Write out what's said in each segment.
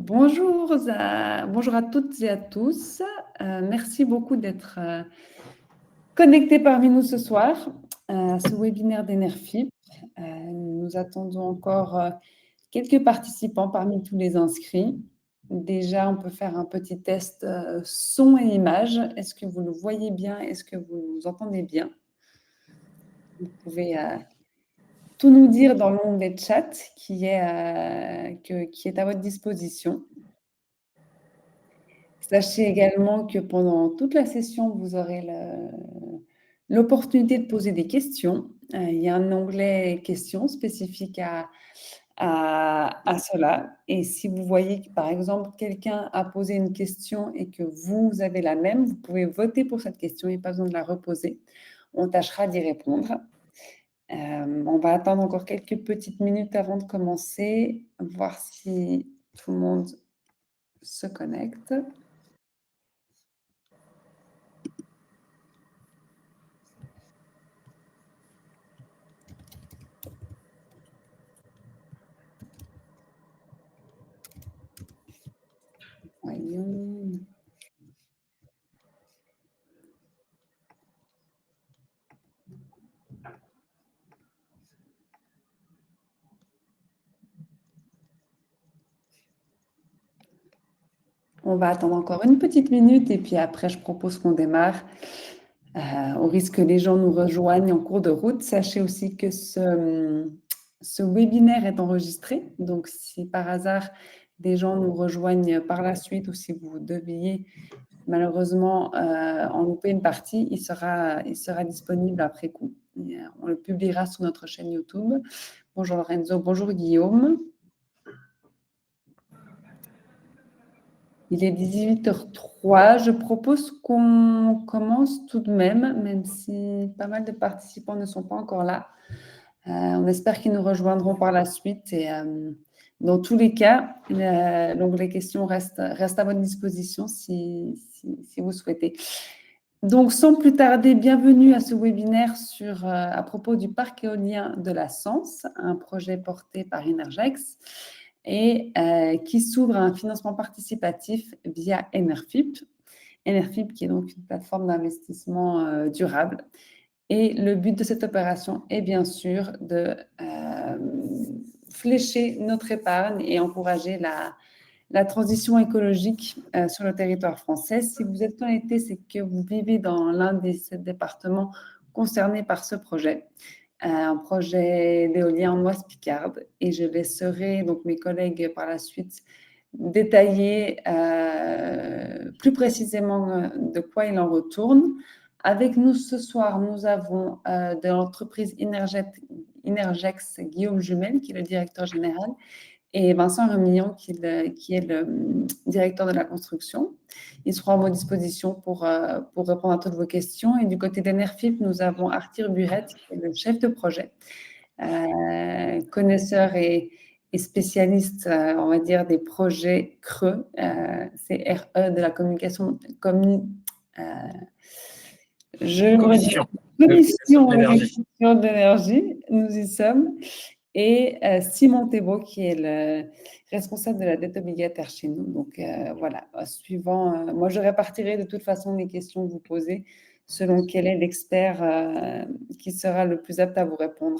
Bonjour à toutes et à tous. Merci beaucoup d'être connectés parmi nous ce soir à ce webinaire d'Enerfip. Nous attendons encore quelques participants parmi tous les inscrits. Déjà, on peut faire un petit test son et image. Est-ce que vous le voyez bien? Est-ce que vous nous entendez bien? Vous pouvez tout nous dire dans l'onglet chat qui est à votre disposition. Sachez également que pendant toute la session, vous aurez l'opportunité de poser des questions. Il y a un onglet questions spécifique à cela. Et si vous voyez que, par exemple, quelqu'un a posé une question et que vous avez la même, vous pouvez voter pour cette question et pas besoin de la reposer. On tâchera d'y répondre. On va attendre encore quelques petites minutes avant de commencer, voir si tout le monde se connecte. Voyons. On va attendre encore une petite minute et puis après, je propose qu'on démarre. Au risque que les gens nous rejoignent en cours de route, sachez aussi que ce webinaire est enregistré. Donc, si par hasard, des gens nous rejoignent par la suite ou si vous deviez malheureusement en louper une partie, il sera disponible après coup. On le publiera sur notre chaîne YouTube. Bonjour Lorenzo, bonjour Guillaume. Il est 18h03. Je propose qu'on commence tout de même si pas mal de participants ne sont pas encore là. On espère qu'ils nous rejoindront par la suite. Et dans tous les cas, l'onglet questions reste à votre disposition si vous souhaitez. Donc, sans plus tarder, bienvenue à ce webinaire à propos du parc éolien de la Sens, un projet porté par Energex et qui s'ouvre à un financement participatif via Enerfip. Enerfip qui est donc une plateforme d'investissement durable. Et le but de cette opération est bien sûr de flécher notre épargne et encourager la transition écologique sur le territoire français. Si vous êtes connecté, c'est que vous vivez dans l'un des 7 départements concernés par ce projet. Un projet d'éolien en Oise Picarde et je laisserai donc mes collègues par la suite détailler plus précisément de quoi il en retourne. Avec nous ce soir, nous avons de l'entreprise Energex Guillaume Jumel, qui est le directeur général, et Vincent Remillon, qui est le directeur de la construction. Ils seront à votre disposition pour répondre à toutes vos questions. Et du côté d'Enerfip, nous avons Arthur Burette, qui est le chef de projet, connaisseur et spécialiste, on va dire, des projets creux, CRE, de la communication, commission d'énergie, nous y sommes. Et Simon Thébault, qui est le responsable de la dette obligataire chez nous. Donc voilà, moi je répartirai de toute façon les questions que vous posez selon quel est l'expert qui sera le plus apte à vous répondre.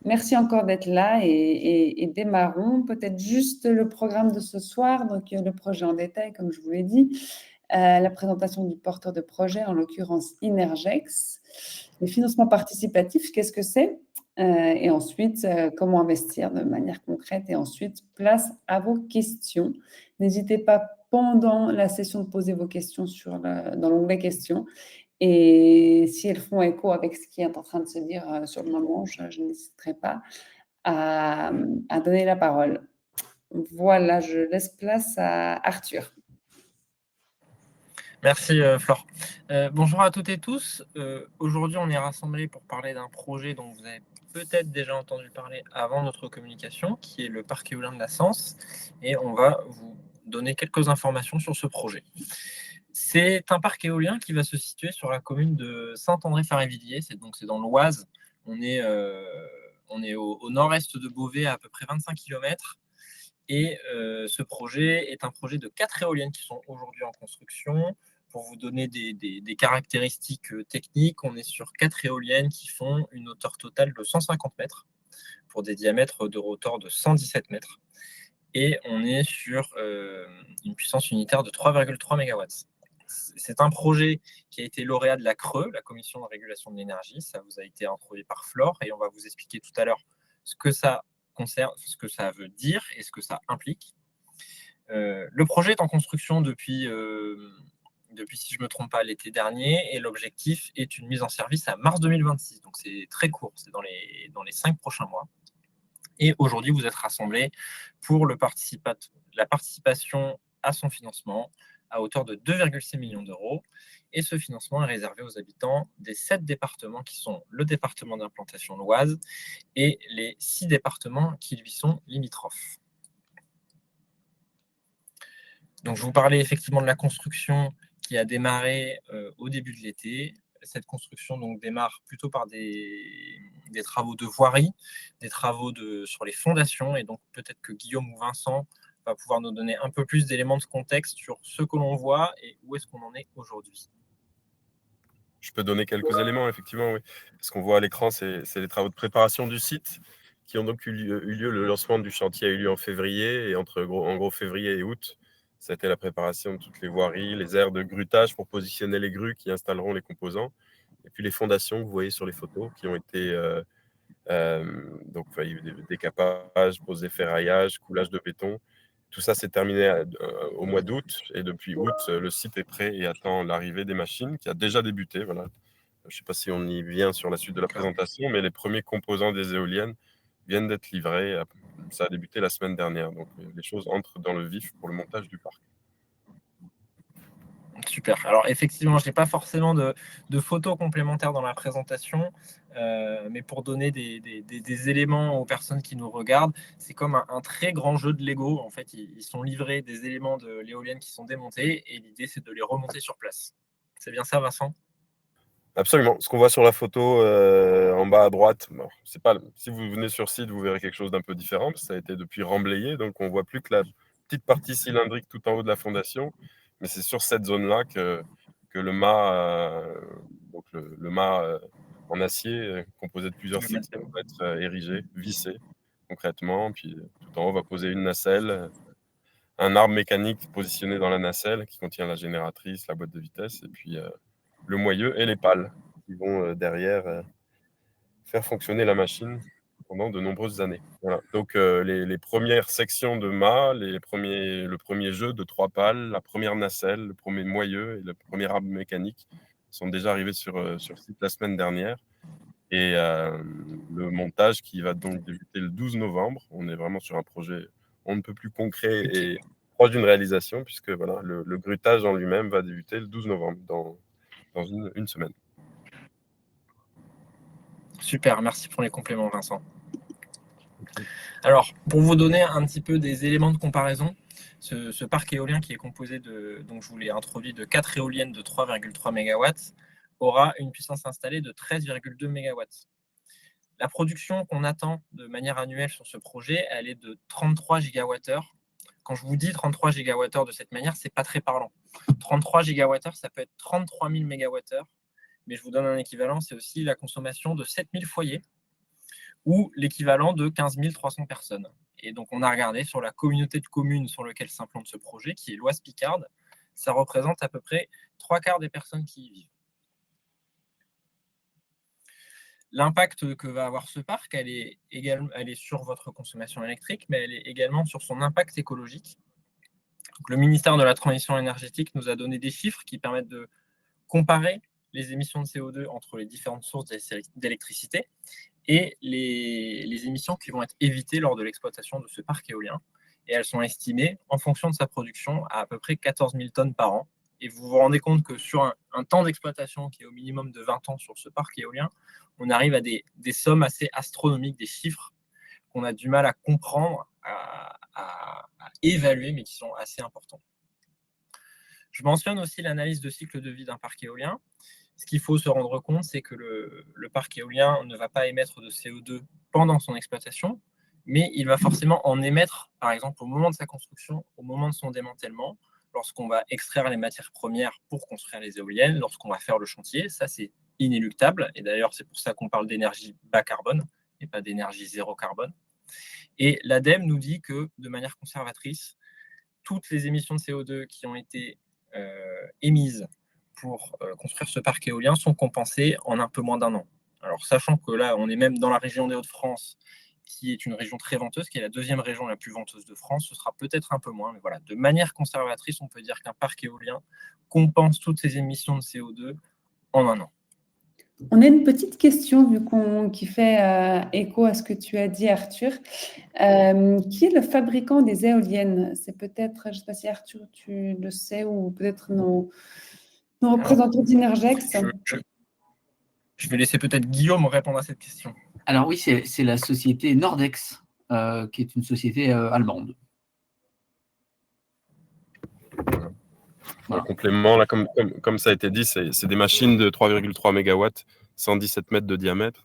Merci encore d'être là et démarrons peut-être juste le programme de ce soir, donc le projet en détail, comme je vous l'ai dit, la présentation du porteur de projet, en l'occurrence Energex, le financement participatif, qu'est-ce que c'est? Et ensuite, comment investir de manière concrète. Et ensuite, place à vos questions. N'hésitez pas pendant la session de poser vos questions dans l'onglet questions. Et si elles font écho avec ce qui est en train de se dire sur le moment, je n'hésiterai pas à donner la parole. Voilà, je laisse place à Arthur. Merci Flore. Bonjour à toutes et tous. Aujourd'hui, on est rassemblés pour parler d'un projet dont vous avez peut-être déjà entendu parler avant notre communication, qui est le parc éolien de la Sens. Et on va vous donner quelques informations sur ce projet. C'est un parc éolien qui va se situer sur la commune de Saint-André-Farévilliers. C'est dans l'Oise. On est au nord-est de Beauvais, à peu près 25 km. Et ce projet est un projet de 4 éoliennes qui sont aujourd'hui en construction. Pour vous donner des caractéristiques techniques, on est sur 4 éoliennes qui font une hauteur totale de 150 mètres pour des diamètres de rotor de 117 mètres. Et on est sur une puissance unitaire de 3,3 MW. C'est un projet qui a été lauréat de la CRE, la Commission de régulation de l'énergie. Ça vous a été introduit par Flore et on va vous expliquer tout à l'heure ce que ça concerne, ce que ça veut dire et ce que ça implique. Le projet est en construction depuis, si je ne me trompe pas, l'été dernier, et l'objectif est une mise en service à mars 2026. Donc c'est très court, c'est dans les 5 prochains mois. Et aujourd'hui, vous êtes rassemblés pour la participation à son financement à hauteur de 2,6 millions d'euros. Et ce financement est réservé aux habitants des 7 départements qui sont le département d'implantation l'Oise et les 6 départements qui lui sont limitrophes. Donc, je vous parlais effectivement de la construction qui a démarré au début de l'été. Cette construction donc, démarre plutôt par des travaux de voirie, des travaux sur les fondations. Et donc, peut-être que Guillaume ou Vincent va pouvoir nous donner un peu plus d'éléments de contexte sur ce que l'on voit et où est-ce qu'on en est aujourd'hui. Je peux donner quelques éléments, effectivement, oui. Ce qu'on voit à l'écran, c'est les travaux de préparation du site qui ont donc eu lieu. Le lancement du chantier a eu lieu en février, et en gros février et août, ça a été la préparation de toutes les voiries, les aires de grutage pour positionner les grues qui installeront les composants, et puis les fondations que vous voyez sur les photos qui ont été donc il y a eu des décapages, pose des ferraillages, coulage de béton. Tout ça s'est terminé au mois d'août, et depuis août, le site est prêt et attend l'arrivée des machines qui a déjà débuté. Voilà. Je ne sais pas si on y vient sur la suite de la présentation, mais les premiers composants des éoliennes viennent d'être livrés. Ça a débuté la semaine dernière, donc les choses entrent dans le vif pour le montage du parc. Super. Alors effectivement, je n'ai pas forcément de photos complémentaires dans la présentation, mais pour donner des éléments aux personnes qui nous regardent, c'est comme un très grand jeu de Lego. En fait, ils sont livrés des éléments de l'éolienne qui sont démontés et l'idée, c'est de les remonter sur place. C'est bien ça, Vincent? Absolument. Ce qu'on voit sur la photo en bas à droite, bon, c'est pas, si vous venez sur site, vous verrez quelque chose d'un peu différent, parce que ça a été depuis remblayé, donc on voit plus que la petite partie cylindrique tout en haut de la fondation. Mais c'est sur cette zone-là que le mât, donc le mât en acier, composé de plusieurs sections, va être érigé, vissé concrètement. Puis tout en haut, on va poser une nacelle, un arbre mécanique positionné dans la nacelle qui contient la génératrice, la boîte de vitesse, et puis le moyeu et les pales qui vont derrière faire fonctionner la machine pendant de nombreuses années. Voilà. Donc les premières sections de mât, le premier jeu de 3 pales, la première nacelle, le premier moyeu et le premier arbre mécanique sont déjà arrivés sur site la semaine dernière. Et le montage qui va donc débuter le 12 novembre. On est vraiment sur un projet on ne peut plus concret et proche d'une réalisation, puisque voilà, le grutage en lui-même va débuter le 12 novembre, dans une semaine. Super, merci pour les compléments, Vincent. Alors, pour vous donner un petit peu des éléments de comparaison, ce parc éolien qui est composé donc je vous l'ai introduit, de 4 éoliennes de 3,3 MW, aura une puissance installée de 13,2 MW. La production qu'on attend de manière annuelle sur ce projet, elle est de 33 GWh. Quand je vous dis 33 GWh de cette manière, c'est pas très parlant. 33 GWh, ça peut être 33 000 MWh, mais je vous donne un équivalent, c'est aussi la consommation de 7 000 foyers, ou l'équivalent de 15 300 personnes. Et donc, on a regardé sur la communauté de communes sur laquelle s'implante ce projet, qui est l'Oise-Picarde. Ça représente à peu près 3/4 des personnes qui y vivent. L'impact que va avoir ce parc, elle est sur votre consommation électrique, mais elle est également sur son impact écologique. Donc, le ministère de la Transition énergétique nous a donné des chiffres qui permettent de comparer les émissions de CO2 entre les différentes sources d'électricité et les émissions qui vont être évitées lors de l'exploitation de ce parc éolien. Et elles sont estimées, en fonction de sa production, à peu près 14 000 tonnes par an. Et vous vous rendez compte que sur un temps d'exploitation qui est au minimum de 20 ans sur ce parc éolien, on arrive à des sommes assez astronomiques, des chiffres qu'on a du mal à comprendre, à évaluer, mais qui sont assez importants. Je mentionne aussi l'analyse de cycle de vie d'un parc éolien. Ce qu'il faut se rendre compte, c'est que le parc éolien ne va pas émettre de CO2 pendant son exploitation, mais il va forcément en émettre, par exemple, au moment de sa construction, au moment de son démantèlement, lorsqu'on va extraire les matières premières pour construire les éoliennes, lorsqu'on va faire le chantier. Ça, c'est inéluctable. Et d'ailleurs, c'est pour ça qu'on parle d'énergie bas carbone et pas d'énergie zéro carbone. Et l'ADEME nous dit que, de manière conservatrice, toutes les émissions de CO2 qui ont été émises pour construire ce parc éolien sont compensées en un peu moins d'1 an. Alors, sachant que là, on est même dans la région des Hauts-de-France, qui est une région très venteuse, qui est la deuxième région la plus venteuse de France, ce sera peut-être un peu moins, mais voilà, de manière conservatrice, on peut dire qu'un parc éolien compense toutes ces émissions de CO2 en 1 an. On a une petite question qui fait écho à ce que tu as dit, Arthur. Qui est le fabricant des éoliennes? C'est peut-être, je ne sais pas si Arthur, tu le sais, ou peut-être nos représentants d'Inergex. Je vais laisser peut-être Guillaume répondre à cette question. Alors oui, c'est la société Nordex, qui est une société allemande. En complément, là, comme ça a été dit, c'est des machines de 3,3 MW, 117 mètres de diamètre.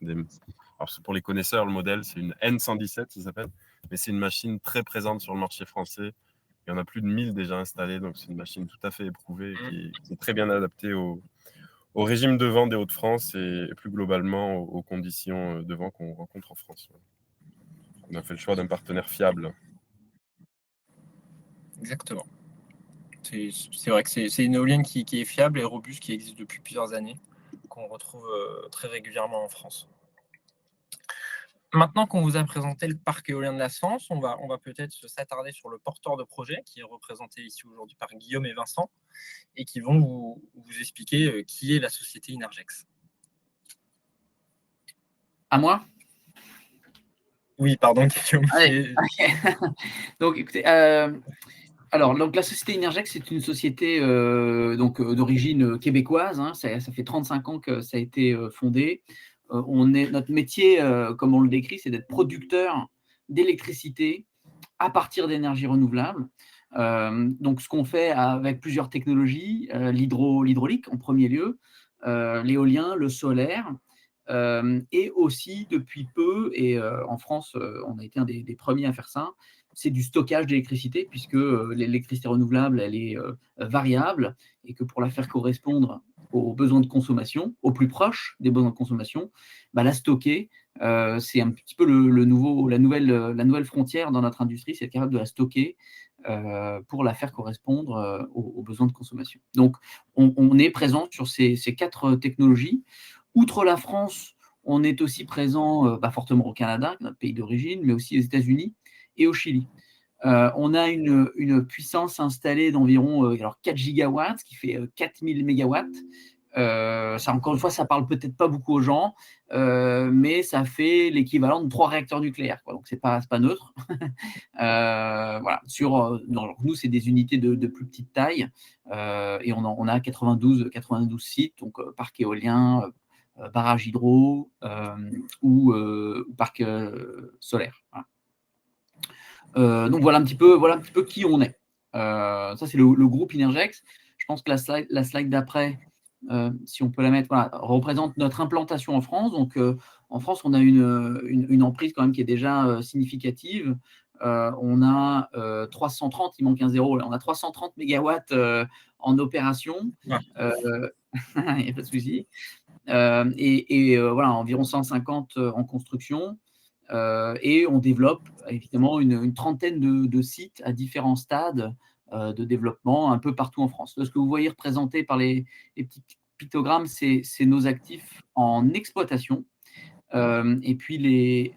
Alors, pour les connaisseurs, le modèle, c'est une N117, ça s'appelle. Mais c'est une machine très présente sur le marché français. Il y en a plus de 1000 déjà installées, donc c'est une machine tout à fait éprouvée qui est très bien adaptée au régime de vent des Hauts-de-France et plus globalement aux conditions de vent qu'on rencontre en France. On a fait le choix d'un partenaire fiable. Exactement. C'est vrai que c'est une éolienne qui est fiable et robuste, qui existe depuis plusieurs années, qu'on retrouve très régulièrement en France. Maintenant qu'on vous a présenté le parc éolien de la Sens, on va peut-être s'attarder sur le porteur de projet, qui est représenté ici aujourd'hui par Guillaume et Vincent, et qui vont vous expliquer qui est la société Inergex. À moi? Oui, pardon, Guillaume. Allez, donc, écoutez, donc la société Inergex, c'est une société d'origine québécoise. Hein, ça fait 35 ans que ça a été fondé. Notre métier, comme on le décrit, c'est d'être producteur d'électricité à partir d'énergies renouvelables. Donc, ce qu'on fait avec plusieurs technologies, l'hydraulique en premier lieu, l'éolien, le solaire, et aussi depuis peu, et en France, on a été un des premiers à faire ça, c'est du stockage d'électricité, puisque l'électricité renouvelable, elle est variable, et que pour la faire correspondre aux besoins de consommation, au plus proche des besoins de consommation, la stocker, c'est un petit peu la nouvelle frontière dans notre industrie, c'est être capable de la stocker pour la faire correspondre aux besoins de consommation. Donc, on est présent sur ces 4 technologies. Outre la France, on est aussi présent fortement au Canada, notre pays d'origine, mais aussi aux États-Unis et au Chili. On a une puissance installée d'environ 4 gigawatts, ce qui fait 4000 mégawatts. Ça, encore une fois, ça parle peut-être pas beaucoup aux gens, mais ça fait l'équivalent de 3 réacteurs nucléaires, quoi. Donc, c'est pas neutre. Voilà. Nous, c'est des unités de plus petite taille, et on a 92 sites, donc parc éolien, barrage hydro ou parc solaire. Voilà. Donc voilà un petit peu qui on est. Ça, c'est le groupe Inergex. Je pense que la slide d'après, si on peut la mettre, voilà, représente notre implantation en France. Donc en France, on a une emprise quand même qui est déjà significative. On a 330, il manque un zéro, on a 330 mégawatts en opération. Il n'y a pas de souci. Voilà, environ 150 en construction. Et on développe évidemment une trentaine de sites à différents stades de développement un peu partout en France. Ce que vous voyez représenté par les petits pictogrammes, c'est nos actifs en exploitation. Et puis les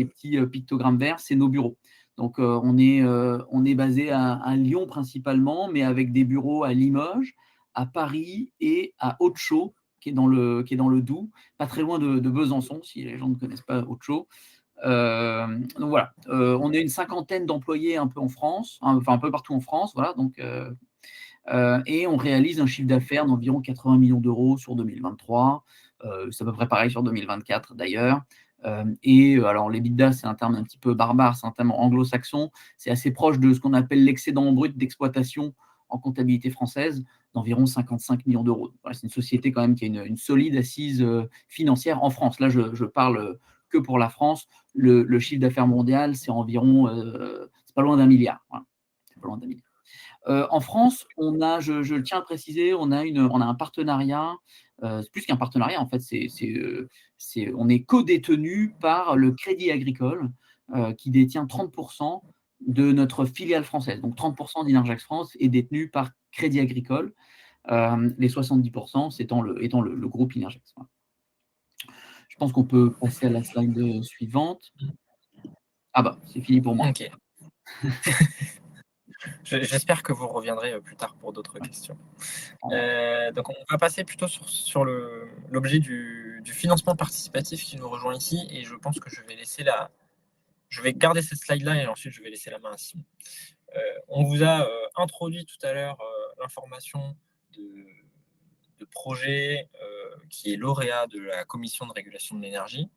petits pictogrammes verts, c'est nos bureaux. Donc on est basé à Lyon principalement, mais avec des bureaux à Limoges, à Paris et à Haute-Chaux, qui est dans le Doubs, pas très loin de Besançon, si les gens ne connaissent pas Haute-Chaux. Donc voilà, on est une cinquantaine d'employés un peu en France, enfin un peu partout en France, voilà. Donc et on réalise un chiffre d'affaires d'environ 80 millions d'euros sur 2023. C'est à peu près pareil sur 2024 d'ailleurs. Alors l'EBITDA, c'est un terme un petit peu barbare, c'est un terme anglo-saxon. C'est assez proche de ce qu'on appelle l'excédent brut d'exploitation en comptabilité française, d'environ 55 millions d'euros. Voilà, c'est une société quand même qui a une solide assise financière en France. Là, je parle que pour la France, le chiffre d'affaires mondial, c'est environ, c'est pas loin d'1 milliard. Voilà. C'est pas loin d'1 milliard. En France, je tiens à préciser, on a un partenariat, c'est plus qu'un partenariat en fait, on est codétenu par le Crédit Agricole, qui détient 30% de notre filiale française. Donc 30% d'Innergex France est détenu par Crédit Agricole, les 70% étant le groupe Innergex. Voilà. Je pense qu'on peut passer à la slide suivante. Ah bah, c'est fini pour moi. Ok. J'espère que vous reviendrez plus tard pour d'autres questions. Donc on va passer plutôt sur l'objet du financement participatif qui nous rejoint ici, et je pense que je vais garder cette slide-là et ensuite je vais laisser la main à Simon. On vous a introduit tout à l'heure l'information de projet qui est lauréat de la Commission de régulation de l'énergie.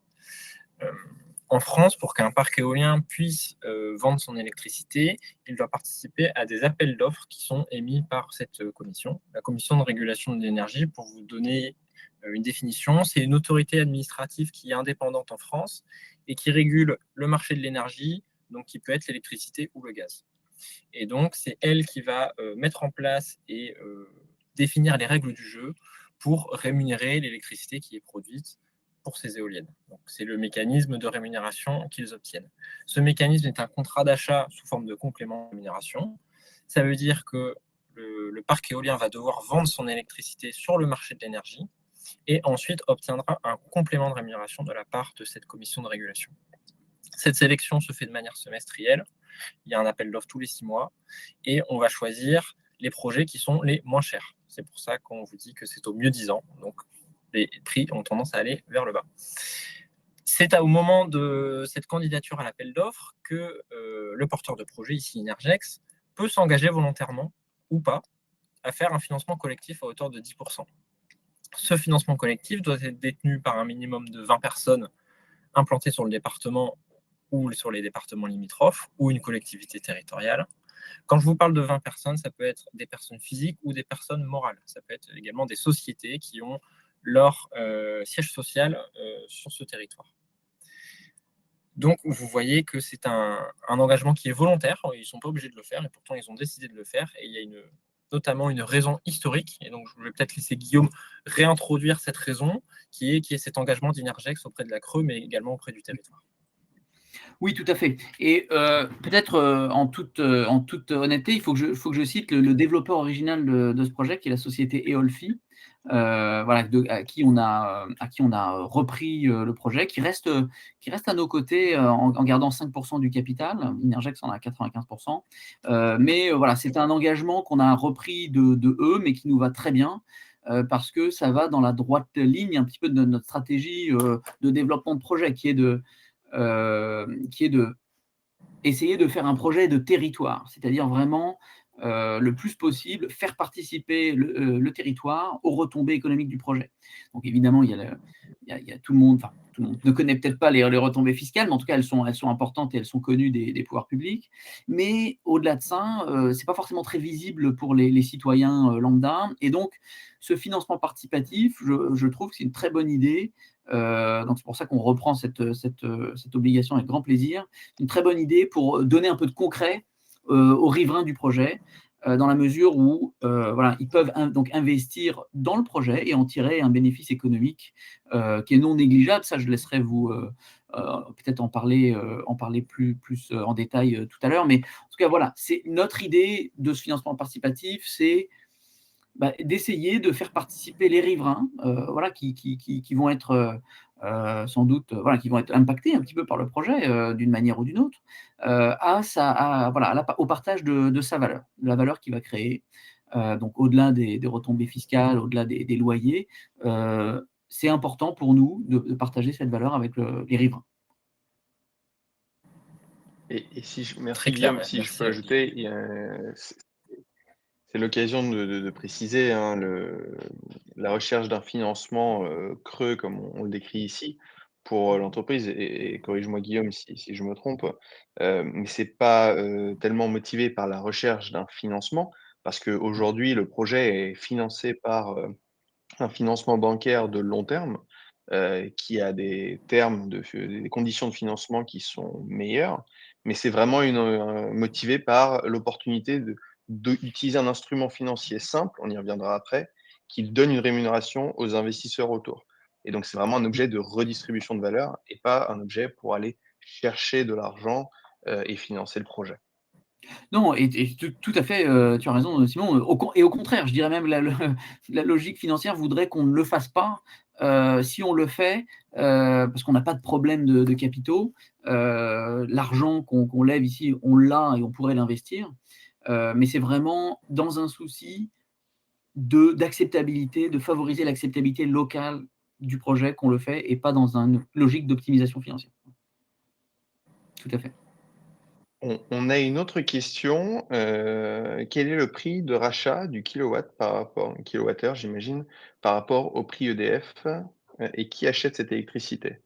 En France, pour qu'un parc éolien puisse vendre son électricité, il doit participer à des appels d'offres qui sont émis par cette commission. La Commission de régulation de l'énergie, pour vous donner une définition, c'est une autorité administrative qui est indépendante en France et qui régule le marché de l'énergie, donc qui peut être l'électricité ou le gaz. Et donc, c'est elle qui va mettre en place et définir les règles du jeu pour rémunérer l'électricité qui est produite pour ces éoliennes. Donc, c'est le mécanisme de rémunération qu'ils obtiennent. Ce mécanisme est un contrat d'achat sous forme de complément de rémunération. Ça veut dire que le parc éolien va devoir vendre son électricité sur le marché de l'énergie et ensuite obtiendra un complément de rémunération de la part de cette commission de régulation. Cette sélection se fait de manière semestrielle. Il y a un appel d'offres tous les 6 mois et on va choisir les projets qui sont les moins chers. C'est pour ça qu'on vous dit que c'est au mieux 10 ans. Donc, les prix ont tendance à aller vers le bas. C'est au moment de cette candidature à l'appel d'offres que le porteur de projet, ici Innergex, peut s'engager volontairement ou pas à faire un financement collectif à hauteur de 10%. Ce financement collectif doit être détenu par un minimum de 20 personnes implantées sur le département ou sur les départements limitrophes ou une collectivité territoriale. Quand je vous parle de 20 personnes, ça peut être des personnes physiques ou des personnes morales. Ça peut être également des sociétés qui ont leur siège social sur ce territoire. Donc, vous voyez que c'est un engagement qui est volontaire. Ils ne sont pas obligés de le faire et pourtant, ils ont décidé de le faire. Et il y a notamment une raison historique. Et donc, je vais peut-être laisser Guillaume réintroduire cette raison qui est cet engagement d'Innergex auprès de la Creux, mais également auprès du territoire. Oui, tout à fait. Et peut-être en toute honnêteté, il faut que je cite le développeur original de ce projet, qui est la société Eolfi, voilà, à qui on a repris le projet, qui reste à nos côtés en gardant 5% du capital. Innergex en a 95%. Mais voilà, c'est un engagement qu'on a repris de eux, mais qui nous va très bien. Parce que ça va dans la droite ligne un petit peu de notre stratégie de développement de projet, qui est de essayer de faire un projet de territoire, c'est-à-dire vraiment le plus possible faire participer le territoire aux retombées économiques du projet. Donc évidemment, il y a tout le monde, enfin tout le monde ne connaît peut-être pas les retombées fiscales, mais en tout cas elles sont importantes et elles sont connues des pouvoirs publics. Mais au-delà de ça, c'est pas forcément très visible pour les citoyens lambda. Et donc ce financement participatif, je trouve que c'est une très bonne idée. Donc c'est pour ça qu'on reprend cette obligation avec grand plaisir. Une très bonne idée pour donner un peu de concret aux riverains du projet, dans la mesure où voilà, ils peuvent donc investir dans le projet et en tirer un bénéfice économique qui est non négligeable. Ça, je laisserai vous peut-être en parler plus en détail tout à l'heure. Mais en tout cas, voilà, c'est notre idée de ce financement participatif, c'est d'essayer de faire participer les riverains, voilà, qui vont être sans doute, voilà, qui vont être impactés un petit peu par le projet d'une manière ou d'une autre, au partage de sa valeur, de la valeur qu'il va créer. Donc au-delà des retombées fiscales, au-delà des loyers, c'est important pour nous de partager cette valeur avec les riverains. Et merci Très clair, Guillaume, si je merci. peux ajouter, c'est l'occasion de préciser la recherche d'un financement creux, comme on le décrit ici, pour l'entreprise, et corrige-moi Guillaume si je me trompe, mais c'est pas tellement motivé par la recherche d'un financement, parce qu'aujourd'hui, le projet est financé par un financement bancaire de long terme, qui a des termes des conditions de financement qui sont meilleures, mais c'est vraiment motivé par l'opportunité d'utiliser un instrument financier simple, on y reviendra après, qui donne une rémunération aux investisseurs autour. Et donc c'est vraiment un objet de redistribution de valeur et pas un objet pour aller chercher de l'argent, et financer le projet. Non, et tout à fait, tu as raison, Simon, au contraire, je dirais même la logique financière voudrait qu'on ne le fasse pas. Si on le fait, parce qu'on n'a pas de problème de capitaux, l'argent qu'on lève ici, on l'a et on pourrait l'investir, mais c'est vraiment dans un souci d'acceptabilité, de favoriser l'acceptabilité locale du projet qu'on le fait et pas dans une logique d'optimisation financière. Tout à fait. On a une autre question, quel est le prix de rachat du kilowattheure, j'imagine, par rapport au prix EDF, et qui achète cette électricité?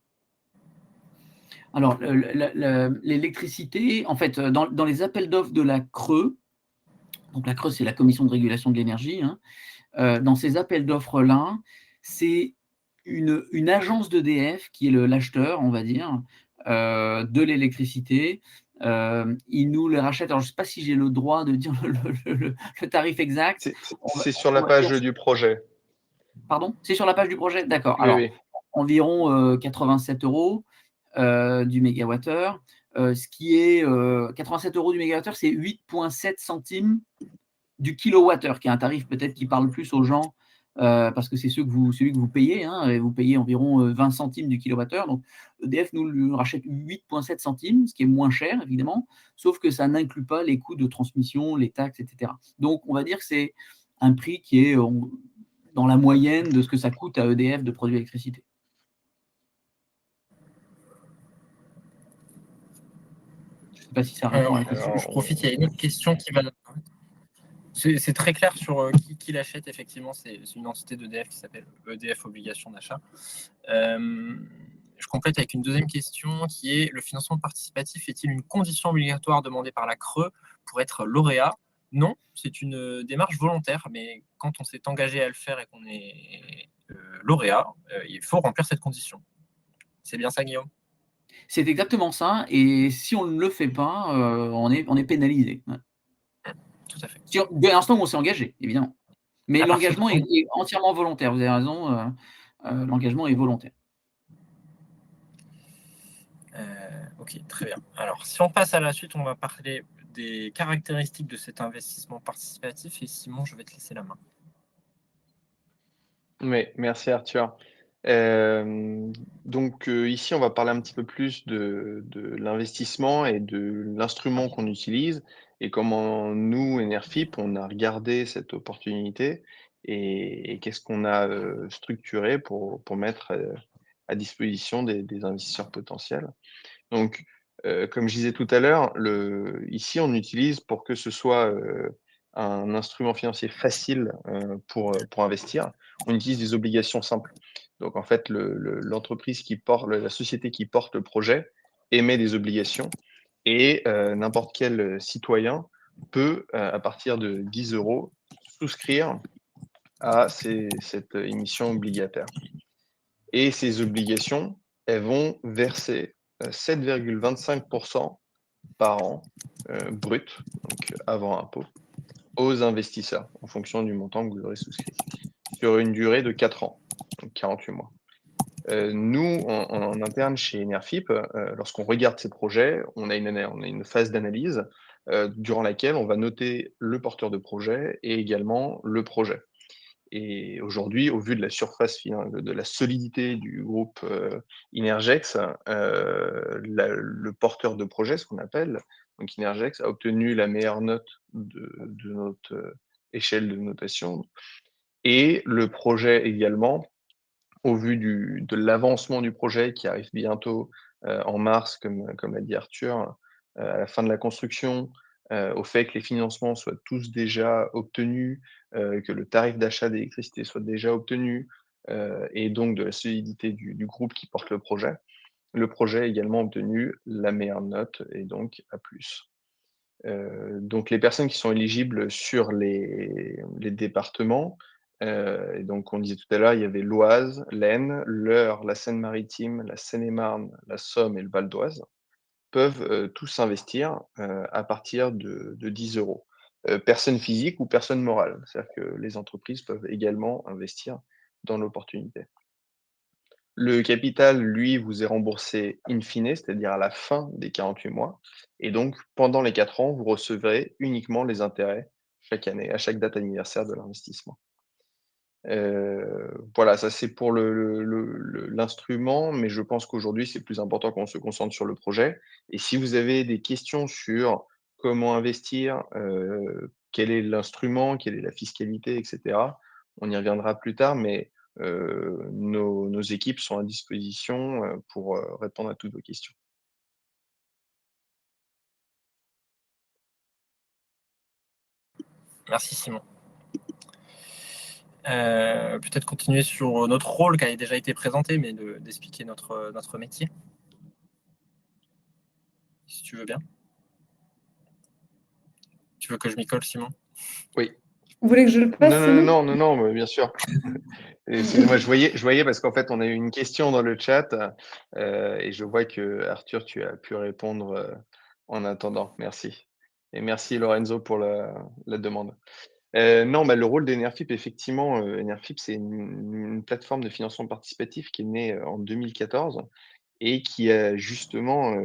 Alors, l'électricité, en fait, dans les appels d'offres de la CRE, donc la CRE, c'est la Commission de régulation de l'énergie, hein, dans ces appels d'offres-là, c'est une agence d'EDF qui est l'acheteur, on va dire, de l'électricité. Ils nous les rachètent. Alors, je ne sais pas si j'ai le droit de dire le tarif exact. C'est On va, c'est sur on la va page dire, du projet. pardon, c'est sur la page du projet? D'accord. Oui, Alors, oui. environ 87 € du mégawattheure. Ce qui est 87 € du mégawattheure, c'est 8,7 centimes du kilowattheure, qui est un tarif peut-être qui parle plus aux gens, parce que c'est celui que vous payez, hein, et vous payez environ 20 centimes du kilowattheure. Donc EDF nous le rachète 8,7 centimes, ce qui est moins cher évidemment, sauf que ça n'inclut pas les coûts de transmission, les taxes, etc. Donc on va dire que c'est un prix qui est dans la moyenne de ce que ça coûte à EDF de produire l'électricité. Je ne sais pas si ça répond à la question. Je profite, il y a une autre question qui va. C'est très clair sur qui l'achète, effectivement, c'est une entité d'EDF qui s'appelle EDF Obligation d'achat. Je complète avec une deuxième question qui est: le financement participatif est-il une condition obligatoire demandée par la CRE pour être lauréat? Non, c'est une démarche volontaire, mais quand on s'est engagé à le faire et qu'on est lauréat, il faut remplir cette condition. C'est bien ça, Guillaume? C'est exactement ça, et si on ne le fait pas, on est pénalisé. Ouais. Tout à fait. Dès l'instant où on s'est engagé, évidemment. Mais À partir l'engagement est entièrement volontaire. Vous avez raison, l'engagement est volontaire. Ok, très bien. Alors, si on passe à la suite, on va parler des caractéristiques de cet investissement participatif. Et Simon, je vais te laisser la main. Oui, merci Arthur. Donc ici, on va parler un petit peu plus de l'investissement et de l'instrument qu'on utilise et comment nous, Enerfip, on a regardé cette opportunité et qu'est-ce qu'on a structuré pour mettre à disposition des investisseurs potentiels. Donc, comme je disais tout à l'heure, ici, on utilise pour que ce soit un instrument financier facile pour investir, on utilise des obligations simples. Donc, en fait, l'entreprise qui porte, la société qui porte le projet émet des obligations et n'importe quel citoyen peut, à partir de 10 € souscrire à cette émission obligataire. Et ces obligations, elles vont verser 7,25% par an, brut, donc avant impôt, aux investisseurs, en fonction du montant que vous aurez souscrit, sur une durée de 4 ans, donc 48 mois. Nous, en interne chez Enerfip, lorsqu'on regarde ces projets, on a une phase d'analyse durant laquelle on va noter le porteur de projet et également le projet. Et aujourd'hui, au vu de la surface de la solidité du groupe Inergex, le porteur de projet, ce qu'on appelle, donc Inergex, a obtenu la meilleure note de notre échelle de notation. Et le projet également, au vu de l'avancement du projet qui arrive bientôt en mars, comme l'a dit Arthur, à la fin de la construction, au fait que les financements soient tous déjà obtenus, que le tarif d'achat d'électricité soit déjà obtenu, et donc de la solidité du groupe qui porte le projet. Le projet a également obtenu la meilleure note et donc A+. Donc les personnes qui sont éligibles sur les départements, Et donc, on disait tout à l'heure, il y avait l'Oise, l'Aisne, l'Eure, la Seine-Maritime, la Seine-et-Marne, la Somme et le Val d'Oise peuvent tous investir à partir de 10 euros. Personne physique ou personne morale. C'est-à-dire que les entreprises peuvent également investir dans l'opportunité. Le capital, lui, vous est remboursé in fine, c'est-à-dire à la fin des 48 mois. Et donc, pendant les 4 ans, vous recevrez uniquement les intérêts chaque année, à chaque date anniversaire de l'investissement. Voilà, ça c'est pour l'instrument, mais je pense qu'aujourd'hui, c'est plus important qu'on se concentre sur le projet. Et si vous avez des questions sur comment investir, quel est l'instrument, quelle est la fiscalité, et cetera, on y reviendra plus tard, mais nos équipes sont à disposition, pour répondre à toutes vos questions. Merci Simon. Peut-être continuer sur notre rôle qui a déjà été présenté, mais d'expliquer notre métier. Si tu veux bien. Tu veux que je m'y colle, Simon? Oui. Vous voulez que je le passe, Simon? Non, mais bien sûr. Excusez-moi, je voyais parce qu'en fait, on a eu une question dans le chat, et je vois que Arthur, tu as pu répondre, en attendant. Merci. Et merci Lorenzo pour la demande. Non, bah, le rôle d'Enerfip, effectivement, Enerfip, c'est une plateforme de financement participatif qui est née, en 2014 et qui a justement,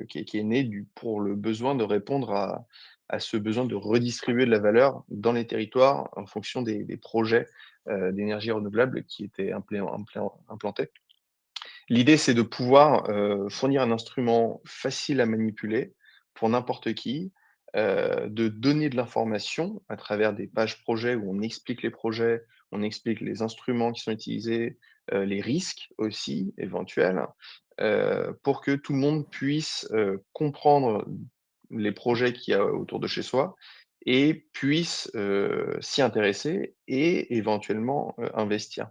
qui est née pour le besoin de répondre à ce besoin de redistribuer de la valeur dans les territoires en fonction des projets, d'énergie renouvelable qui étaient implantés. L'idée, c'est de pouvoir, fournir un instrument facile à manipuler pour n'importe qui, de donner de l'information à travers des pages projets où on explique les projets, on explique les instruments qui sont utilisés, les risques aussi éventuels, pour que tout le monde puisse, comprendre les projets qu'il y a autour de chez soi et puisse, s'y intéresser et éventuellement, investir.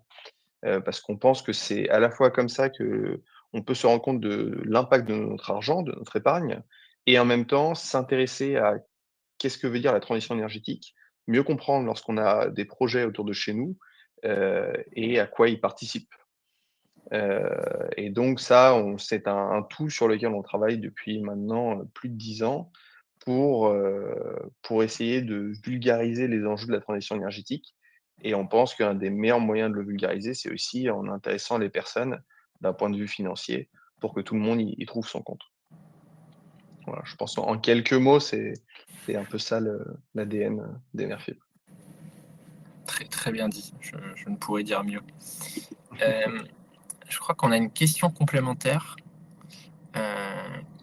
Parce qu'on pense que c'est à la fois comme ça qu'on peut se rendre compte de l'impact de notre argent, de notre épargne et en même temps s'intéresser à qu'est-ce que veut dire la transition énergétique, mieux comprendre lorsqu'on a des projets autour de chez nous, et à quoi ils participent. Et donc ça, c'est un tout sur lequel on travaille depuis maintenant, plus de 10 ans pour essayer de vulgariser les enjeux de la transition énergétique et on pense qu'un des meilleurs moyens de le vulgariser, c'est aussi en intéressant les personnes d'un point de vue financier pour que tout le monde y trouve son compte. Voilà, je pense en quelques mots, c'est un peu ça l'ADN d'Enerfip. Très, très bien dit, je ne pourrais dire mieux. Je crois qu'on a une question complémentaire.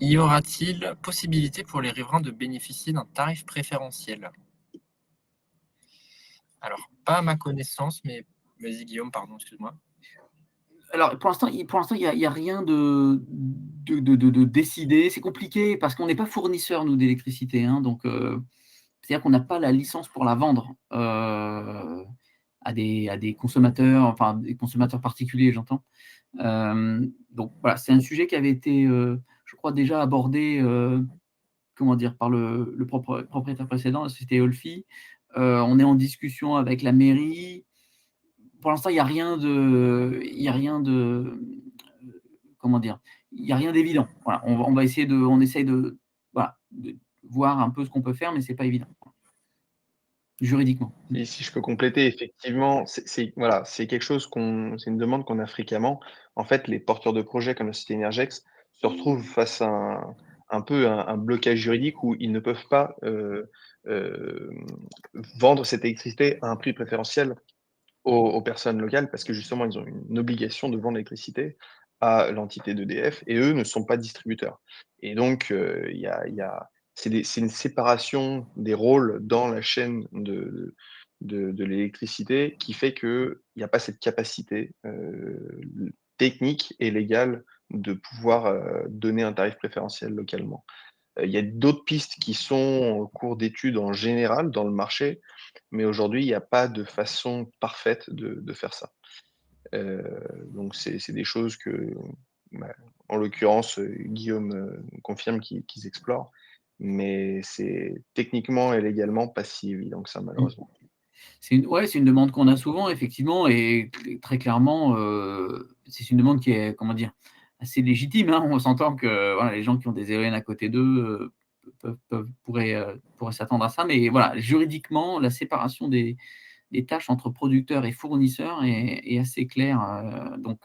Y aura-t-il possibilité pour les riverains de bénéficier d'un tarif préférentiel? Alors, pas à ma connaissance, mais vas-y Guillaume, pardon, excuse-moi. Alors, pour l'instant, il y a rien de décidé. C'est compliqué parce qu'on n'est pas fournisseur, nous, d'électricité, hein, donc c'est-à-dire qu'on n'a pas la licence pour la vendre, à des consommateurs, enfin, des consommateurs particuliers, j'entends. Donc voilà, c'est un sujet qui avait été, je crois déjà abordé, comment dire? Par le propriétaire précédent, la société Olfi. On est en discussion avec la mairie. Pour l'instant, il y a rien de, comment dire? Il y a rien d'évident. Voilà, on va essayer on essaye de, voilà, de voir un peu ce qu'on peut faire, mais c'est pas évident, juridiquement. Et si je peux compléter, effectivement, voilà, c'est quelque chose c'est une demande qu'on a fréquemment. En fait, les porteurs de projets comme la société Energex se retrouvent face à un peu un blocage juridique où ils ne peuvent pas euh, vendre cette électricité à un prix préférentiel aux personnes locales parce que justement, ils ont une obligation de vendre l'électricité à l'entité d'EDF et eux ne sont pas distributeurs. Et donc, c'est une séparation des rôles dans la chaîne de l'électricité qui fait qu'il n'y a pas cette capacité technique et légale de pouvoir donner un tarif préférentiel localement. Il y a d'autres pistes qui sont en cours d'étude en général dans le marché, mais aujourd'hui, il n'y a pas de façon parfaite de faire ça. Donc c'est des choses que, bah, en l'occurrence, Guillaume confirme qu'ils explorent, mais c'est techniquement et légalement pas si évident que ça, malheureusement. C'est une demande qu'on a souvent effectivement et très clairement, c'est une demande qui est, comment dire? Assez légitime, hein. On s'entend que, voilà, les gens qui ont des éoliennes à côté d'eux, pourraient s'attendre à ça. Mais voilà, juridiquement, la séparation des tâches entre producteurs et fournisseurs est assez claire, donc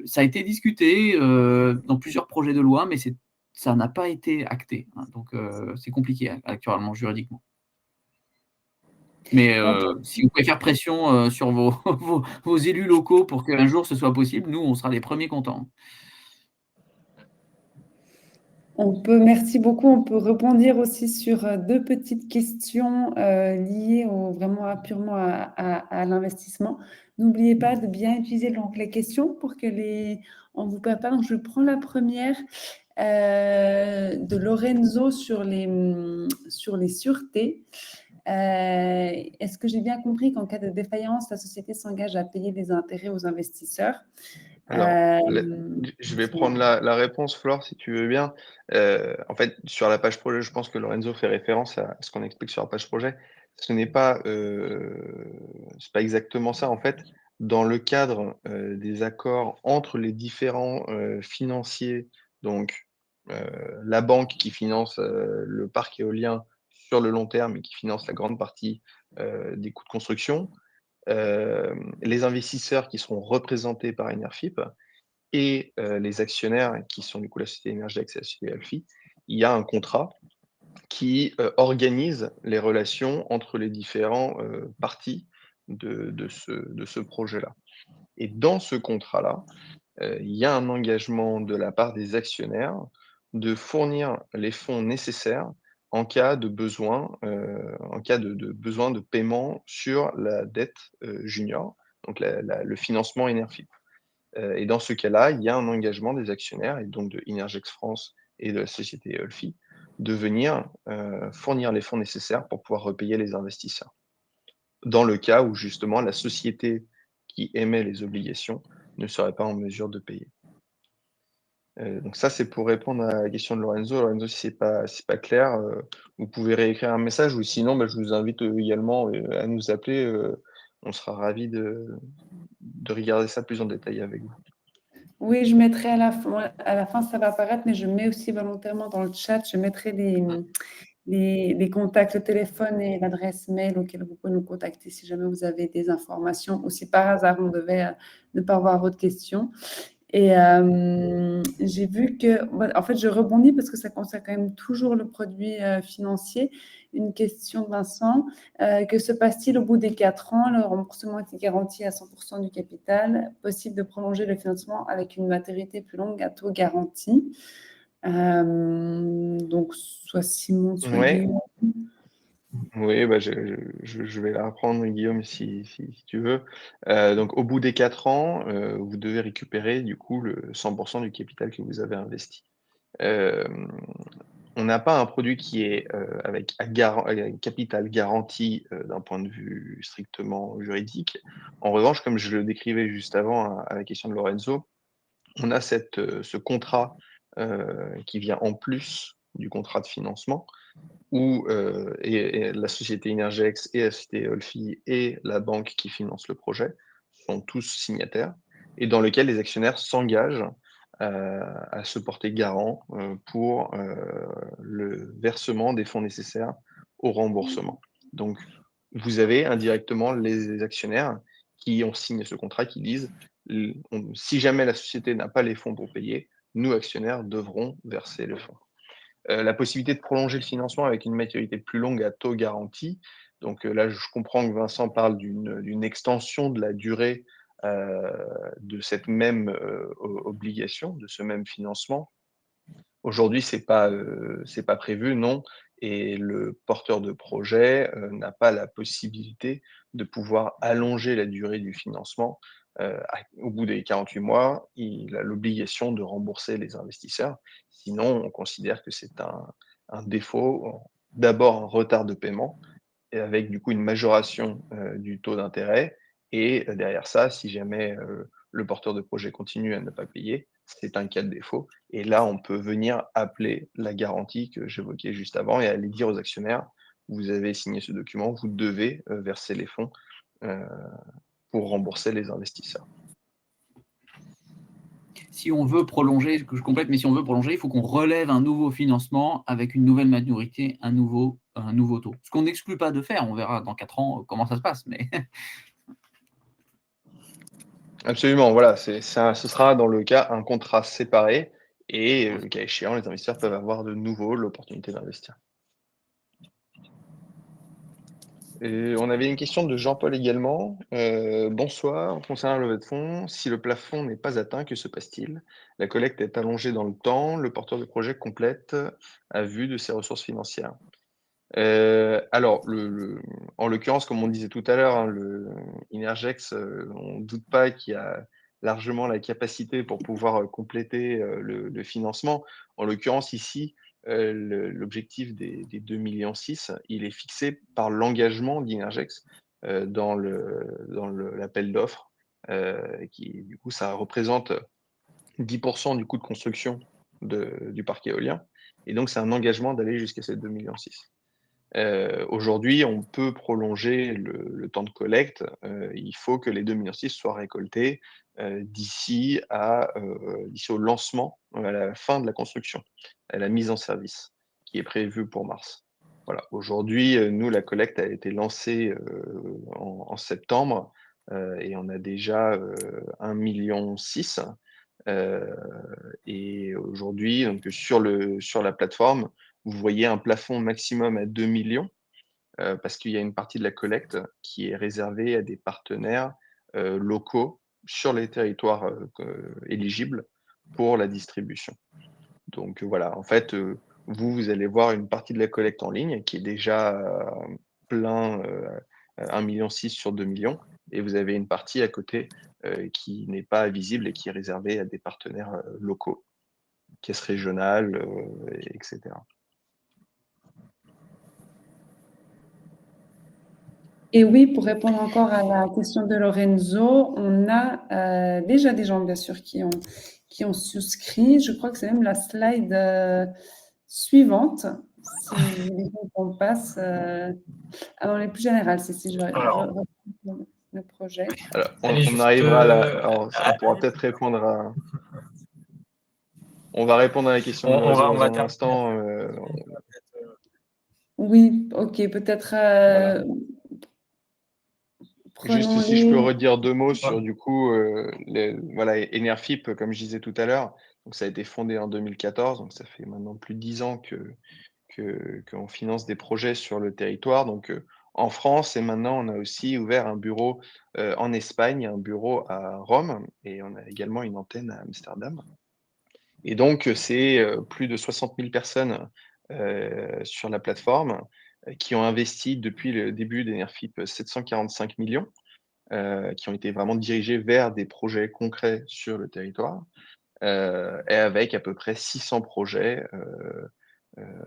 ça a été discuté, dans plusieurs projets de loi, mais ça n'a pas été acté, hein, donc c'est compliqué actuellement juridiquement. Mais En tout si vous pouvez faire pression, sur vos vos élus locaux pour qu'un jour ce soit possible, nous, on sera les premiers contents. Merci beaucoup. On peut rebondir aussi sur 2 petites questions, liées purement à l'investissement. N'oubliez pas de bien utiliser l'onglet questions pour que on vous perd pas. Donc je prends la première, de Lorenzo sur les sûretés. Est-ce que j'ai bien compris qu'en cas de défaillance, la société s'engage à payer des intérêts aux investisseurs? Alors, Hem, je vais Dis-moi. prendre la réponse, Flore, si tu veux bien. En fait, sur la page projet, je pense que Lorenzo fait référence à ce qu'on explique sur la page projet. Ce n'est pas, c'est pas exactement ça. En fait, dans le cadre, des accords entre les différents, financiers, donc, la banque qui finance, le parc éolien sur le long terme et qui finance la grande partie, des coûts de construction, les investisseurs qui seront représentés par Enerfip et les actionnaires qui sont du coup la société Énergex et la société Alfie, il y a un contrat qui, organise les relations entre les différents, parties de ce projet-là. Et dans ce contrat-là, il y a un engagement de la part des actionnaires de fournir les fonds nécessaires en cas de besoin, en cas de besoin de paiement sur la dette, junior, donc le financement Enerfip. Et dans ce cas-là, il y a un engagement des actionnaires et donc de Inergex France et de la société Eolfi de venir, fournir les fonds nécessaires pour pouvoir repayer les investisseurs. Dans le cas où justement la société qui émet les obligations ne serait pas en mesure de payer. Donc ça, c'est pour répondre à la question de Lorenzo. Lorenzo, si c'est pas clair, vous pouvez réécrire un message ou sinon, bah, je vous invite, également, à nous appeler, on sera ravis de regarder ça plus en détail avec vous. Oui, je mettrai à la fin, ça va apparaître, mais je mets aussi volontairement dans le chat, je mettrai les contacts, le téléphone et l'adresse mail auquel vous pouvez nous contacter si jamais vous avez des informations ou si par hasard on devait ne pas avoir votre question. Et j'ai vu que, en fait, je rebondis parce que ça concerne quand même toujours le produit financier. Une question de Vincent. Que se passe-t-il au bout des 4 ans? Le remboursement est garanti à 100% du capital. Possible de prolonger le financement avec une maturité plus longue à taux garanti. Donc, soit Simon, soit Ouais, Guillaume. oui, bah, je vais la reprendre, Guillaume, si tu veux. Donc au bout des 4 ans, vous devez récupérer du coup le 100 du capital que vous avez investi. Hem, on n'a pas un produit qui est, avec capital garanti, d'un point de vue strictement juridique. En revanche, comme je le décrivais juste avant à la question de Lorenzo, on a ce contrat, qui vient en plus du contrat de financement où, et la société Inergex et la société Eolfi et la banque qui finance le projet sont tous signataires et dans lequel les actionnaires s'engagent, à se porter garant, pour, le versement des fonds nécessaires au remboursement. Donc vous avez indirectement les actionnaires qui ont signé ce contrat qui disent: «L on si jamais la société n'a pas les fonds pour payer, nous actionnaires devrons verser le fonds». La possibilité de prolonger le financement avec une maturité plus longue à taux garanti. Donc, là, je comprends que Vincent parle d'une extension de la durée, heu, de cette même, obligation, de ce même financement. Aujourd'hui, c'est pas prévu, non, et le porteur de projet, n'a pas la possibilité de pouvoir allonger la durée du financement. Au bout des 48 mois, il a l'obligation de rembourser les investisseurs. Sinon, on considère que c'est un défaut, d'abord un retard de paiement et avec du coup une majoration, du taux d'intérêt et derrière ça, si jamais, le porteur de projet continue à ne pas payer, c'est un cas de défaut et là, on peut venir appeler la garantie que j'évoquais juste avant et aller dire aux actionnaires: vous avez signé ce document, vous devez verser les fonds pour rembourser les investisseurs. Si on veut prolonger, que je complète, mais si on veut prolonger, il faut qu'on relève un nouveau financement avec une nouvelle maturité, un nouveau taux. Ce qu'on n'exclut pas de faire, on verra dans 4 ans comment ça se passe. Mais Absolument, voilà, ce sera dans le cas un contrat séparé et le cas échéant, les investisseurs peuvent avoir de nouveau l'opportunité d'investir. Et on avait une question de Jean-Paul également. Bonsoir, concernant la levée de fonds, si le plafond n'est pas atteint, que se passe-t-il? La collecte est allongée dans le temps, le porteur de projet complète à vue de ses ressources financières. Alors, en l'occurrence, comme on disait tout à l'heure, hein, le Inergex, on ne doute pas qu'il y a largement la capacité pour pouvoir compléter le financement. En l'occurrence, ici, l'objectif des 2,6 millions, il est fixé par l'engagement d'Inergex dans l'appel d'offres, qui, du coup, ça représente 10% du coût de construction du parc éolien. Et donc, c'est un engagement d'aller jusqu'à ces 2,6 millions. Aujourd'hui, on peut prolonger le temps de collecte. Il faut que les 2,6 millions soient récoltés d'ici au lancement, à la fin de la construction, à la mise en service, qui est prévue pour mars. Voilà. Aujourd'hui, nous, la collecte a été lancée en septembre et on a déjà 1,6 million. Et aujourd'hui, donc sur la plateforme, vous voyez un plafond maximum à 2 millions parce qu'il y a une partie de la collecte qui est réservée à des partenaires locaux sur les territoires éligibles pour la distribution. Donc voilà, en fait, vous allez voir une partie de la collecte en ligne qui est déjà plein 1,6 million sur 2 millions et vous avez une partie à côté qui n'est pas visible et qui est réservée à des partenaires locaux, caisses régionales, etc. Et oui, pour répondre encore à la question de Lorenzo, on a déjà des gens, bien sûr, qui ont souscrit. Je crois que c'est même la slide suivante. Si vous voulez qu'on passe dans les plus générales, si je reprends le projet. Alors, Allez, on arrivera à alors, on pourra peut-être répondre à. On va répondre à la question de on Lorenzo va dans un terminer. instant. Oui, ok, peut-être Voilà. Juste si je peux prenons-les. redire 2 mots sur du coup, voilà, Enerfip, comme je disais tout à l'heure, donc ça a été fondé en 2014, donc ça fait maintenant plus de 10 ans qu'on finance des projets sur le territoire. Donc en France et maintenant on a aussi ouvert un bureau en Espagne, un bureau à Rome et on a également une antenne à Amsterdam. Et donc c'est plus de 60 000 personnes sur la plateforme qui ont investi depuis le début d'Enerfip 745 millions qui ont été vraiment dirigés vers des projets concrets sur le territoire et avec à peu près 600 projets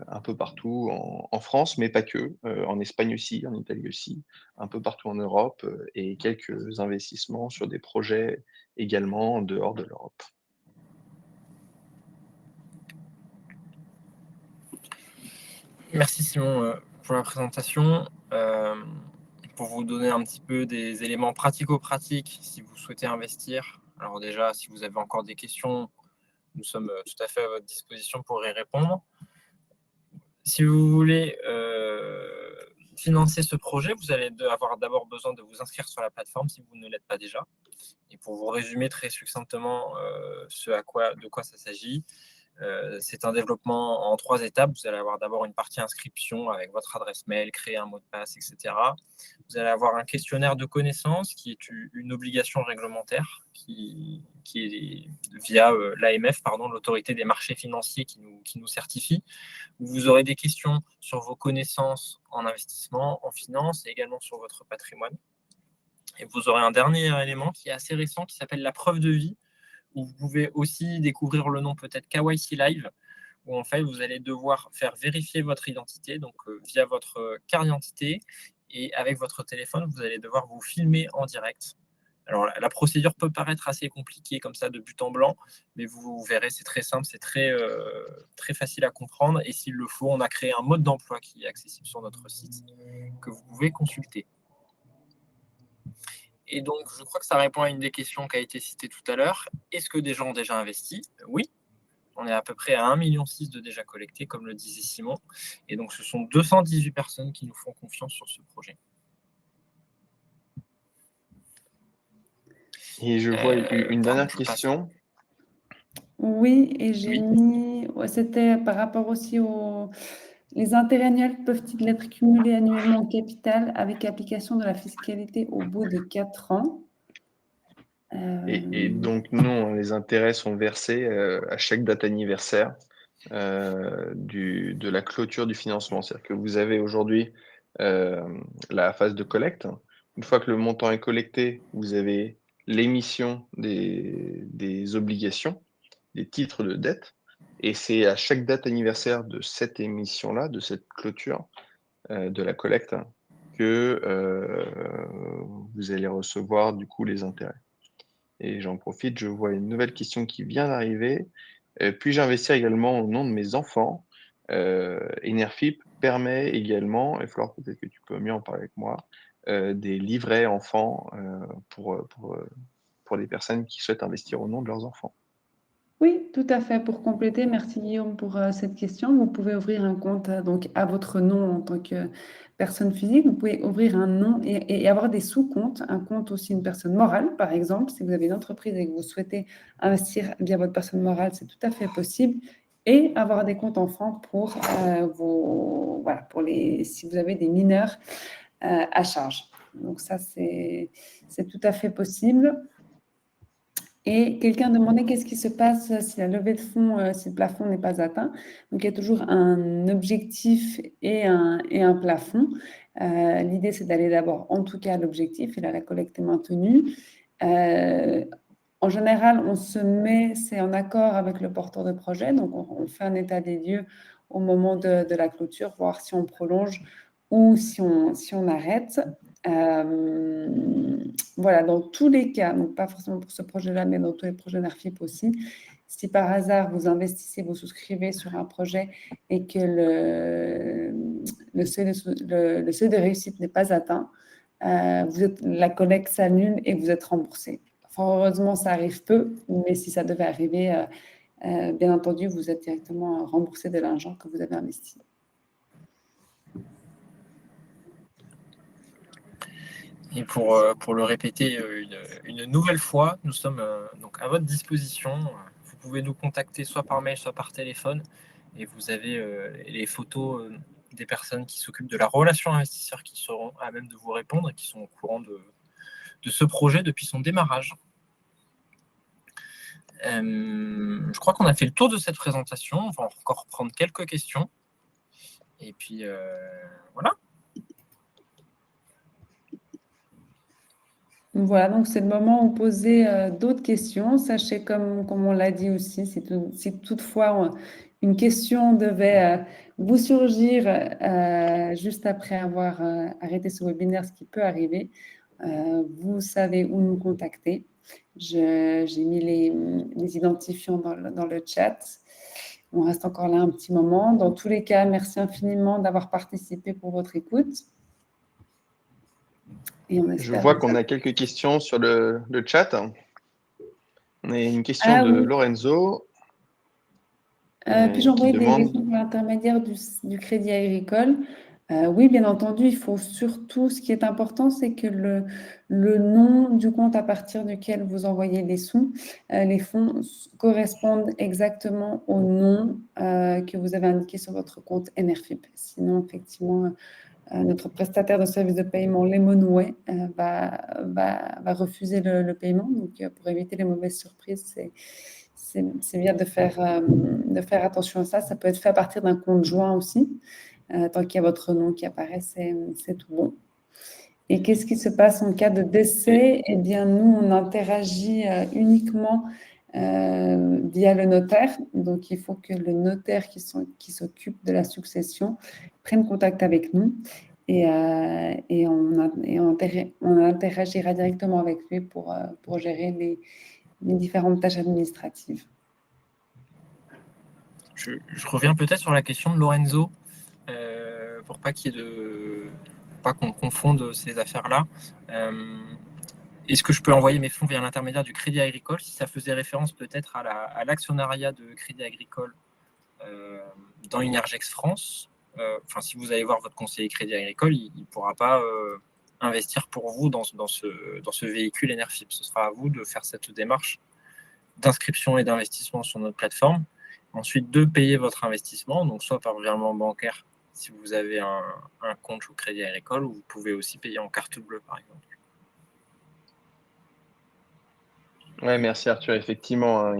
un peu partout en France, mais pas que, en Espagne aussi, en Italie aussi, un peu partout en Europe et quelques investissements sur des projets également en dehors de l'Europe. Merci Simon pour la présentation. Pour vous donner un petit peu des éléments pratico-pratiques si vous souhaitez investir. Alors déjà, si vous avez encore des questions, nous sommes tout à fait à votre disposition pour y répondre. Si vous voulez financer ce projet, vous allez avoir d'abord besoin de vous inscrire sur la plateforme si vous ne l'êtes pas déjà. Et pour vous résumer très succinctement de quoi ça s'agit, c'est un développement en 3 étapes. Vous allez avoir d'abord une partie inscription avec votre adresse mail, créer un mot de passe, etc. Vous allez avoir un questionnaire de connaissances qui est une obligation réglementaire qui est via l'AMF, l'autorité des marchés financiers qui nous certifie. Vous aurez des questions sur vos connaissances en investissement, en finance et également sur votre patrimoine. Et vous aurez un dernier élément qui est assez récent qui s'appelle la preuve de vie, où vous pouvez aussi découvrir le nom peut-être KYC Live, où en fait vous allez devoir faire vérifier votre identité, donc via votre carte d'identité, et avec votre téléphone, vous allez devoir vous filmer en direct Alors, la procédure peut paraître assez compliquée comme ça de but en blanc, mais vous verrez, c'est très simple, c'est très facile à comprendre. Et s'il le faut, on a créé un mode d'emploi qui est accessible sur notre site que vous pouvez consulter. Et donc, je crois que ça répond à une des questions qui a été citée tout à l'heure. Est-ce que des gens ont déjà investi? Oui. On est à peu près à 1,6 million de déjà collectés, comme le disait Simon. Et donc, ce sont 218 personnes qui nous font confiance sur ce projet. Et je vois une dernière question. Oui, et j'ai Oui. mis, c'était par rapport aussi aux... Les intérêts annuels peuvent-ils être cumulés annuellement en capital avec application de la fiscalité au bout de 4 ans? Et donc, non, les intérêts sont versés à chaque date anniversaire de la clôture du financement. C'est-à-dire que vous avez aujourd'hui la phase de collecte. Une fois que le montant est collecté, vous avez l'émission des obligations, des titres de dette. Et c'est à chaque date anniversaire de cette émission-là, de cette clôture de la collecte, que vous allez recevoir du coup les intérêts. Et j'en profite, je vois une nouvelle question qui vient d'arriver. Puis-je investir également au nom de mes enfants? Enerfip permet également, et Flore, peut-être que tu peux mieux en parler avec moi, des livrets enfants pour les personnes qui souhaitent investir au nom de leurs enfants. Oui, tout à fait. Pour compléter, merci Guillaume pour cette question. Vous pouvez ouvrir un compte donc à votre nom en tant que personne physique. Vous pouvez ouvrir un nom et avoir des sous-comptes. Un compte aussi une personne morale, par exemple. Si vous avez une entreprise et que vous souhaitez investir via votre personne morale, c'est tout à fait possible. Et avoir des comptes enfants pour si vous avez des mineurs à charge. Donc ça, c'est tout à fait possible. Et quelqu'un demandait qu'est-ce qui se passe si la levée de fonds, si le plafond n'est pas atteint. Donc, il y a toujours un objectif et un plafond. L'idée, c'est d'aller d'abord, en tout cas, à l'objectif. Et là, la collecte est maintenue. En général, c'est en accord avec le porteur de projet. Donc, on fait un état des lieux au moment de la clôture, voir si on prolonge ou si on arrête. Voilà, dans tous les cas, donc pas forcément pour ce projet-là, mais dans tous les projets NERFIP aussi, si par hasard vous investissez, vous souscrivez sur un projet et que le seuil de réussite n'est pas atteint, la collecte s'annule et vous êtes remboursé. Enfin, heureusement, ça arrive peu, mais si ça devait arriver, bien entendu, vous êtes directement remboursé de l'argent que vous avez investi. Et pour le répéter une nouvelle fois, nous sommes donc à votre disposition. Vous pouvez nous contacter soit par mail, soit par téléphone. Et vous avez les photos des personnes qui s'occupent de la relation investisseur qui seront à même de vous répondre et qui sont au courant de ce projet depuis son démarrage. Je crois qu'on a fait le tour de cette présentation. On va encore prendre quelques questions. Et puis, voilà. Voilà, donc c'est le moment où vous posez d'autres questions. Sachez, comme on l'a dit aussi, si toutefois une question devait vous surgir juste après avoir arrêté ce webinaire, ce qui peut arriver, vous savez où nous contacter. J'ai mis les identifiants dans le chat. On reste encore là un petit moment. Dans tous les cas, merci infiniment d'avoir participé pour votre écoute. Et Je vois qu'on a quelques questions sur le chat. On a une question de oui. Lorenzo. Puis-je envoyer des demande... questions par l'intermédiaire du Crédit Agricole? Oui, bien entendu, il faut surtout, ce qui est important, c'est que le nom du compte à partir duquel vous envoyez les sous, les fonds correspondent exactement au nom que vous avez indiqué sur votre compte Enerfip. Sinon, effectivement, notre prestataire de services de paiement, Lemonway, va refuser le paiement. Donc, pour éviter les mauvaises surprises, c'est bien de faire attention à ça. Ça peut être fait à partir d'un compte joint aussi. Tant qu'il y a votre nom qui apparaît, c'est tout bon. Et qu'est-ce qui se passe en cas de décès? Eh bien, nous, on interagit uniquement via le notaire. Donc, il faut que le notaire qui s'occupe de la succession prenne contact avec nous. et on interagira directement avec lui pour gérer les différentes tâches administratives. Je reviens peut-être sur la question de Lorenzo, pour pas qu'on confonde ces affaires-là. Est-ce que je peux envoyer mes fonds via l'intermédiaire du Crédit Agricole, si ça faisait référence peut-être à l'actionnariat de Crédit Agricole dans Inergex France? Si vous allez voir votre conseiller Crédit Agricole, il ne pourra pas investir pour vous dans ce véhicule Enerfip. Ce sera à vous de faire cette démarche d'inscription et d'investissement sur notre plateforme. Ensuite, de payer votre investissement, donc soit par virement bancaire si vous avez un compte au Crédit Agricole, ou vous pouvez aussi payer en carte bleue, par exemple. Ouais, merci Arthur. Effectivement, hein,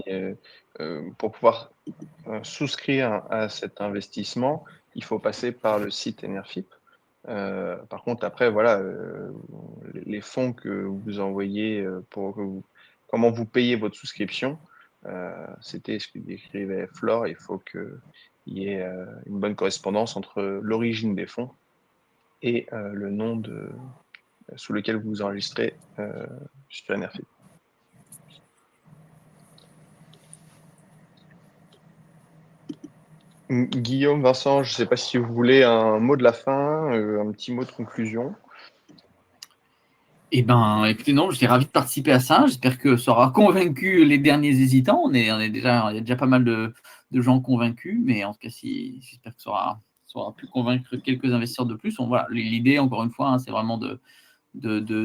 pour pouvoir souscrire à cet investissement, il faut passer par le site Enerfip. Par contre, après, voilà, les fonds que vous envoyez comment vous payez votre souscription, c'était ce que décrivait Flore. Il faut qu'il y ait une bonne correspondance entre l'origine des fonds et le nom sous lequel vous vous enregistrez sur Enerfip. Guillaume, Vincent, je ne sais pas si vous voulez un mot de la fin, un petit mot de conclusion. Eh bien, écoutez, non, j'étais ravi de participer à ça. J'espère que ça aura convaincu les derniers hésitants. Il y a déjà pas mal de gens convaincus, mais en tout cas, j'espère que ça aura pu convaincre quelques investisseurs de plus. Voilà, l'idée, encore une fois, hein, c'est vraiment de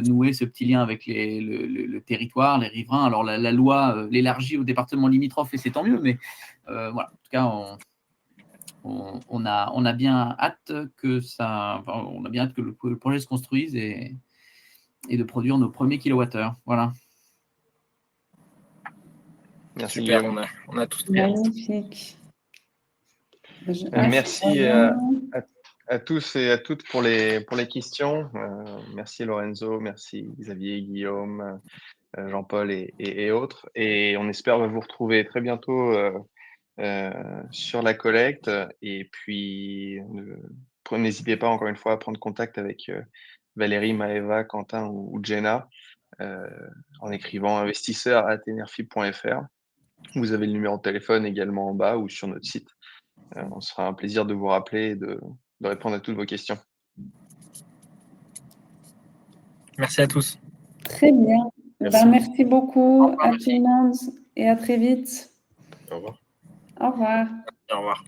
nouer ce petit lien avec le territoire, les riverains. Alors, la loi l'élargit aux départements limitrophes et c'est tant mieux, mais voilà, en tout cas, on a bien hâte que le projet se construise et de produire nos premiers kilowattheures. Voilà. Merci Super, Guillaume. on a tous très hâte. Magnifique. Merci à tous et à toutes pour les questions. Merci Lorenzo, merci Xavier, Guillaume, Jean-Paul et autres. Et on espère vous retrouver très bientôt sur la collecte. Et puis, n'hésitez pas encore une fois à prendre contact avec Valérie, Maëva, Quentin ou Jenna en écrivant investisseur@enerfip.fr. Vous avez le numéro de téléphone également en bas ou sur notre site. On se fera un plaisir de vous rappeler et de répondre à toutes vos questions. Merci à tous. Très bien. Merci beaucoup à tout le monde et à très vite. Au revoir. Au revoir. Au revoir.